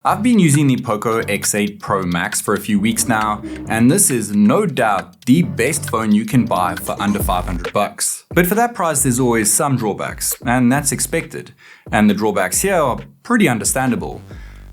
I've been using the POCO X8 Pro Max for a few weeks now, and this is no doubt the best phone you can buy for under $500. But for that price, there's always some drawbacks, and that's expected. And the drawbacks here are pretty understandable.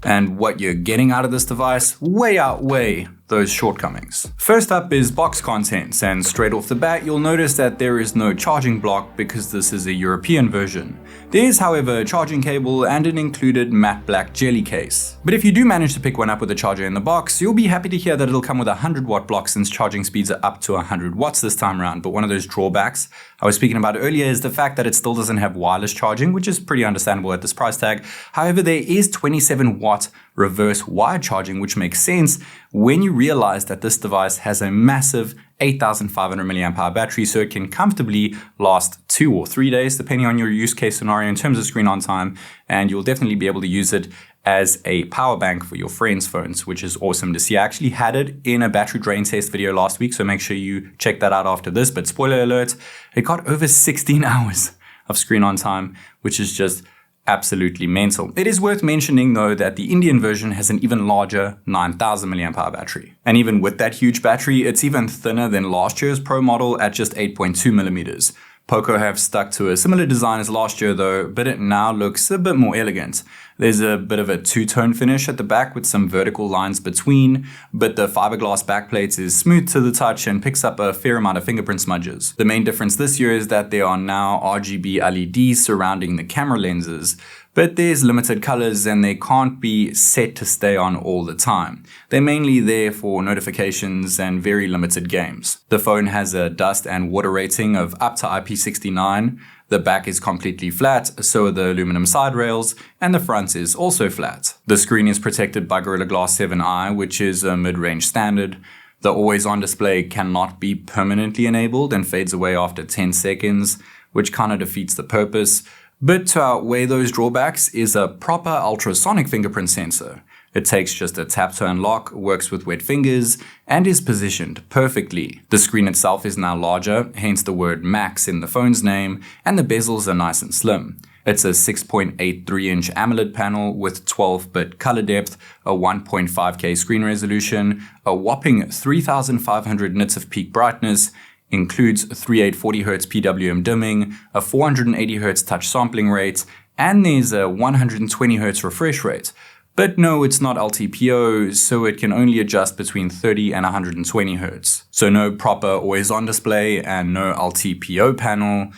And what you're getting out of this device way outweigh those shortcomings. First up is box contents, and straight off the bat you'll notice that there is no charging block because this is a European version. There is, however, a charging cable and an included matte black jelly case. But if you do manage to pick one up with a charger in the box, you'll be happy to hear that it'll come with a 100-watt block since charging speeds are up to 100 watts this time around. But one of those drawbacks I was speaking about earlier is the fact that it still doesn't have wireless charging, which is pretty understandable at this price tag. However, there is 27-watt reverse wired charging, which makes sense when you realize that this device has a massive 8,500 mAh battery, so it can comfortably last 2 or 3 days depending on your use case scenario in terms of screen on time, and you'll definitely be able to use it as a power bank for your friends' phones, which is awesome to see. I actually had it in a battery drain test video last week, so make sure you check that out after this. But spoiler alert, it got over 16 hours of screen on time, which is just absolutely mental. It is worth mentioning though that the Indian version has an even larger 9,000 mAh battery. And even with that huge battery, it's even thinner than last year's Pro model at just 8.2 millimeters. POCO have stuck to a similar design as last year though, but it now looks a bit more elegant. There's a bit of a two-tone finish at the back with some vertical lines between, but the fiberglass backplate is smooth to the touch and picks up a fair amount of fingerprint smudges. The main difference this year is that there are now RGB LEDs surrounding the camera lenses, but there's limited colors and they can't be set to stay on all the time. They're mainly there for notifications and very limited games. The phone has a dust and water rating of up to IP69. The back is completely flat, so are the aluminum side rails, and the front is also flat. The screen is protected by Gorilla Glass 7i, which is a mid-range standard. The always-on display cannot be permanently enabled and fades away after 10 seconds, which kind of defeats the purpose. But to outweigh those drawbacks is a proper ultrasonic fingerprint sensor. It takes just a tap to unlock, works with wet fingers, and is positioned perfectly. The screen itself is now larger, hence the word Max in the phone's name, and the bezels are nice and slim. It's a 6.83-inch AMOLED panel with 12-bit color depth, a 1.5K screen resolution, a whopping 3,500 nits of peak brightness, includes 3840Hz PWM dimming, a 480Hz touch sampling rate, and there's a 120Hz refresh rate. But no, it's not LTPO, so it can only adjust between 30 and 120 Hz. So no proper always-on display and no LTPO panel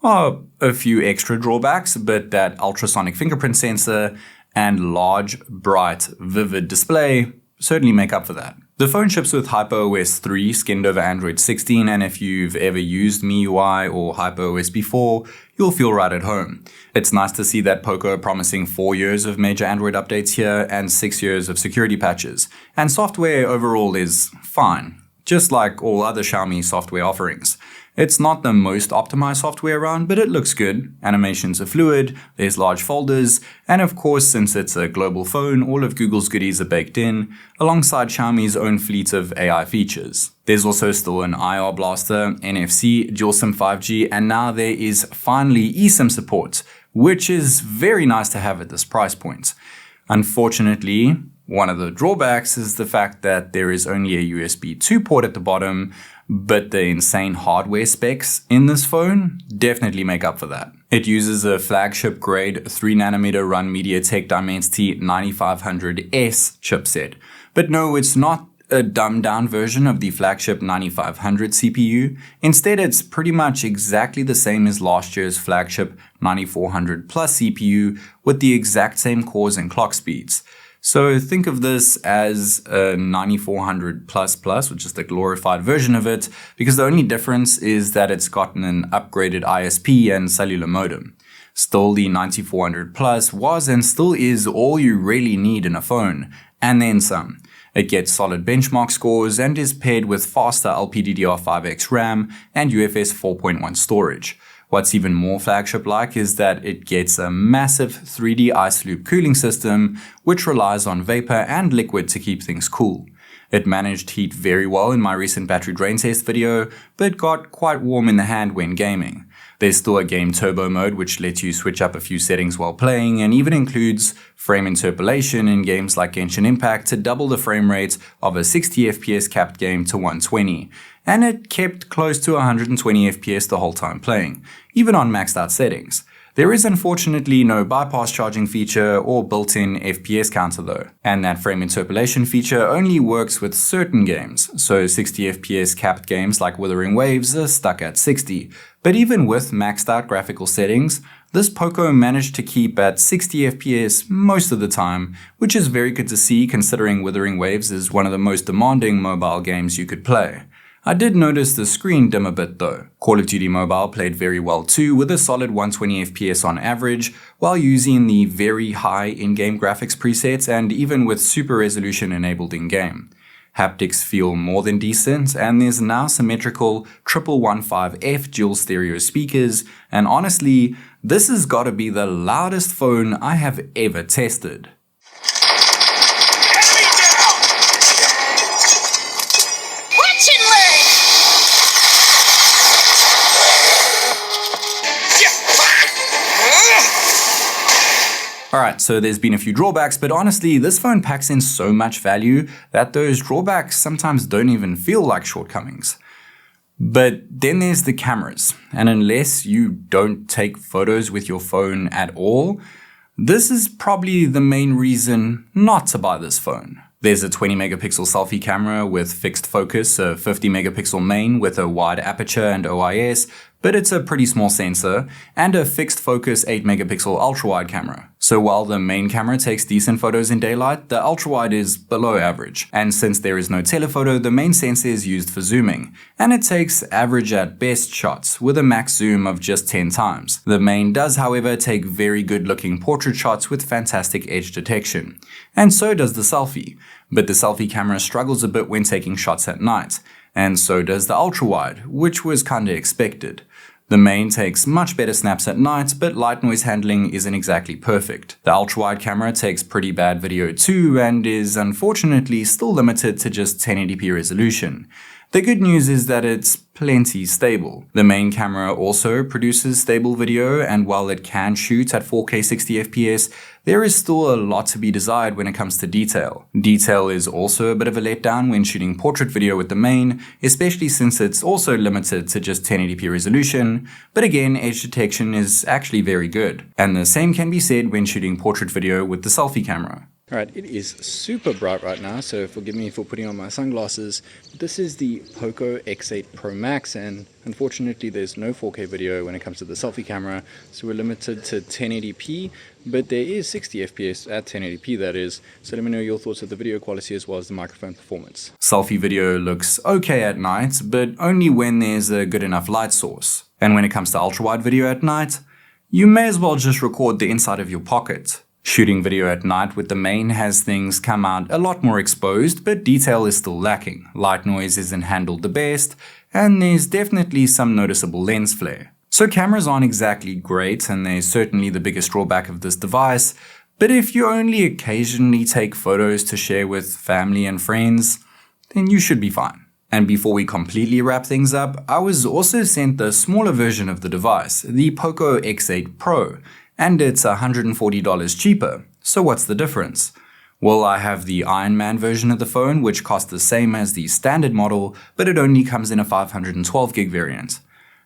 are a few extra drawbacks, but that ultrasonic fingerprint sensor and large, bright, vivid display certainly make up for that. The phone ships with HyperOS 3 skinned over Android 16, and if you've ever used MIUI or HyperOS before, you'll feel right at home. It's nice to see that POCO are promising 4 years of major Android updates here and 6 years of security patches. And software overall is fine, just like all other Xiaomi software offerings. It's not the most optimized software around, but it looks good. Animations are fluid, there's large folders, and of course, since it's a global phone, all of Google's goodies are baked in, alongside Xiaomi's own fleet of AI features. There's also still an IR blaster, NFC, dual SIM 5G, and now there is finally eSIM support, which is very nice to have at this price point. Unfortunately, one of the drawbacks is the fact that there is only a USB 2 port at the bottom, but the insane hardware specs in this phone definitely make up for that. It uses a flagship grade 3nm run MediaTek Dimensity 9500S chipset. But no, it's not a dumbed down version of the flagship 9500 CPU. Instead, it's pretty much exactly the same as last year's flagship 9400 Plus CPU with the exact same cores and clock speeds. So think of this as a 9400 Plus, which is the glorified version of it, because the only difference is that it's gotten an upgraded ISP and cellular modem. Still, the 9400 Plus was and still is all you really need in a phone, and then some. It gets solid benchmark scores and is paired with faster LPDDR5X RAM and UFS 4.1 storage. What's even more flagship-like is that it gets a massive 3D ice loop cooling system, which relies on vapor and liquid to keep things cool. It managed heat very well in my recent battery drain test video, but got quite warm in the hand when gaming. There's still a game turbo mode which lets you switch up a few settings while playing, and even includes frame interpolation in games like Genshin Impact to double the frame rate of a 60 FPS capped game to 120, and it kept close to 120 FPS the whole time playing, even on maxed out settings. There is unfortunately no bypass charging feature or built-in FPS counter though, and that frame interpolation feature only works with certain games, so 60 FPS capped games like Wuthering Waves are stuck at 60, but even with maxed out graphical settings, this POCO managed to keep at 60 FPS most of the time, which is very good to see considering Wuthering Waves is one of the most demanding mobile games you could play. I did notice the screen dim a bit though. Call of Duty Mobile played very well too, with a solid 120 FPS on average, while using the very high in-game graphics presets and even with super resolution enabled in-game. Haptics feel more than decent, and there's now symmetrical 1115F dual stereo speakers, and honestly, this has got to be the loudest phone I have ever tested. Alright, so there's been a few drawbacks, but honestly, this phone packs in so much value that those drawbacks sometimes don't even feel like shortcomings. But then there's the cameras, and unless you don't take photos with your phone at all, this is probably the main reason not to buy this phone. There's a 20 megapixel selfie camera with fixed focus, a 50 megapixel main with a wide aperture and OIS, but it's a pretty small sensor, and a fixed focus 8 megapixel ultra-wide camera. So while the main camera takes decent photos in daylight, the ultra-wide is below average. And since there is no telephoto, the main sensor is used for zooming, and it takes average at best shots with a max zoom of just 10 times. The main does, however, take very good looking portrait shots with fantastic edge detection. And so does the selfie. But the selfie camera struggles a bit when taking shots at night. And so does the ultra-wide, which was kinda expected. The main takes much better snaps at night, but light noise handling isn't exactly perfect. The ultra-wide camera takes pretty bad video too, and is unfortunately still limited to just 1080p resolution. The good news is that it's plenty stable. The main camera also produces stable video, and while it can shoot at 4K 60 FPS, there is still a lot to be desired when it comes to detail. Detail is also a bit of a letdown when shooting portrait video with the main, especially since it's also limited to just 1080p resolution, but again, edge detection is actually very good. And the same can be said when shooting portrait video with the selfie camera. Alright, it is super bright right now, so forgive me for putting on my sunglasses. This is the POCO X8 Pro Max, and unfortunately there's no 4K video when it comes to the selfie camera, so we're limited to 1080p, but there is 60 FPS at 1080p that is, so let me know your thoughts of the video quality as well as the microphone performance. Selfie video looks okay at night, but only when there's a good enough light source. And when it comes to ultra-wide video at night, you may as well just record the inside of your pocket. Shooting video at night with the main has things come out a lot more exposed, but detail is still lacking. Light noise isn't handled the best, and there's definitely some noticeable lens flare. So cameras aren't exactly great, and they're certainly the biggest drawback of this device, but if you only occasionally take photos to share with family and friends, then you should be fine. And before we completely wrap things up, I was also sent the smaller version of the device, the POCO X8 Pro, and it's $140 cheaper. So what's the difference? Well, I have the Iron Man version of the phone, which costs the same as the standard model, but it only comes in a 512 gig variant.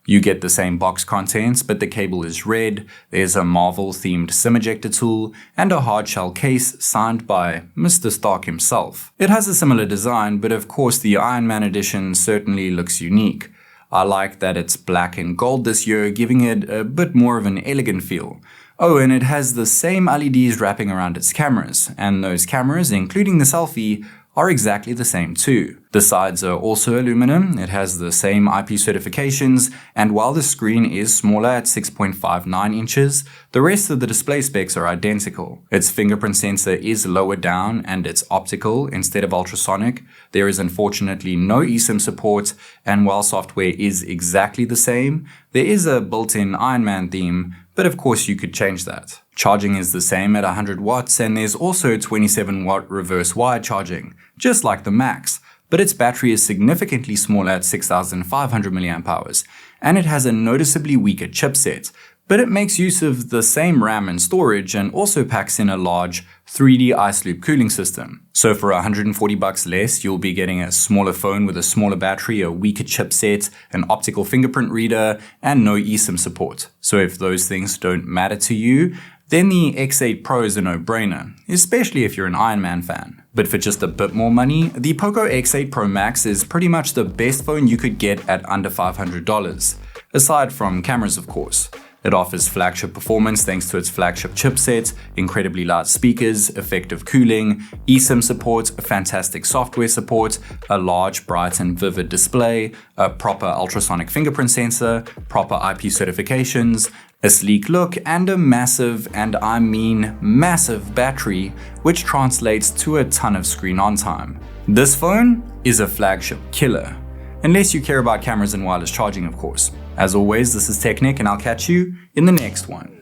You get the same box contents, but the cable is red, there's a Marvel-themed SIM ejector tool, and a hard-shell case signed by Mr. Stark himself. It has a similar design, but of course the Iron Man edition certainly looks unique. I like that it's black and gold this year, giving it a bit more of an elegant feel. Oh, and it has the same LEDs wrapping around its cameras, and those cameras, including the selfie, are exactly the same too. The sides are also aluminum, it has the same IP certifications, and while the screen is smaller at 6.59 inches, the rest of the display specs are identical. Its fingerprint sensor is lower down and it's optical instead of ultrasonic. There is unfortunately no eSIM support, and while software is exactly the same, there is a built-in Iron Man theme, but of course you could change that. Charging is the same at 100 watts, and there's also 27 watt reverse wire charging, just like the Max, but its battery is significantly smaller at 6,500 mAh, and it has a noticeably weaker chipset, but it makes use of the same RAM and storage and also packs in a large 3D ice loop cooling system. So for $140 less, you'll be getting a smaller phone with a smaller battery, a weaker chipset, an optical fingerprint reader, and no eSIM support. So if those things don't matter to you, then the X8 Pro is a no-brainer, especially if you're an Iron Man fan. But for just a bit more money, the POCO X8 Pro Max is pretty much the best phone you could get at under $500, aside from cameras of course. It offers flagship performance thanks to its flagship chipset, incredibly loud speakers, effective cooling, eSIM support, fantastic software support, a large, bright and vivid display, a proper ultrasonic fingerprint sensor, proper IP certifications, a sleek look, and a massive, and I mean massive battery, which translates to a ton of screen on time. This phone is a flagship killer. Unless you care about cameras and wireless charging, of course. As always, this is TechNick, and I'll catch you in the next one.